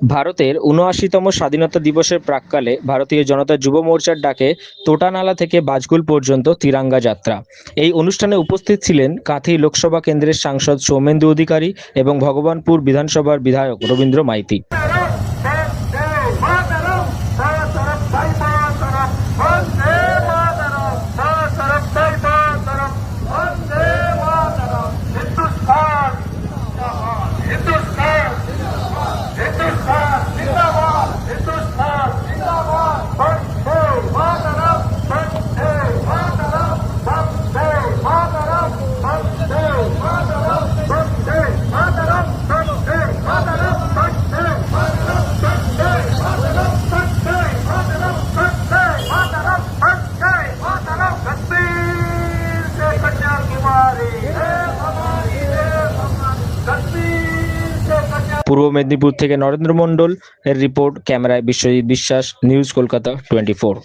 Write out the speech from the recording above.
ভারতের ৭৯তম স্বাধীনতা দিবসের প্রাক্কালে ভারতীয় জনতা যুব মোর্চার ডাকে তোটানালা থেকে বাজগুল পর্যন্ত তিরঙ্গা যাত্রা। এই অনুষ্ঠানে উপস্থিত ছিলেন কাঁথি লোকসভা কেন্দ্রের সাংসদ সৌমেন্দু অধিকারী এবং ভগবানপুর বিধানসভার বিধায়ক রবীন্দ্র মাইতি। পূর্ব মেদিনীপুর থেকে নরেন্দ্র মণ্ডল এর রিপোর্ট, ক্যামেরায় বিশ্বজিৎ বিশ্বাস, নিউজ কলকাতা 24।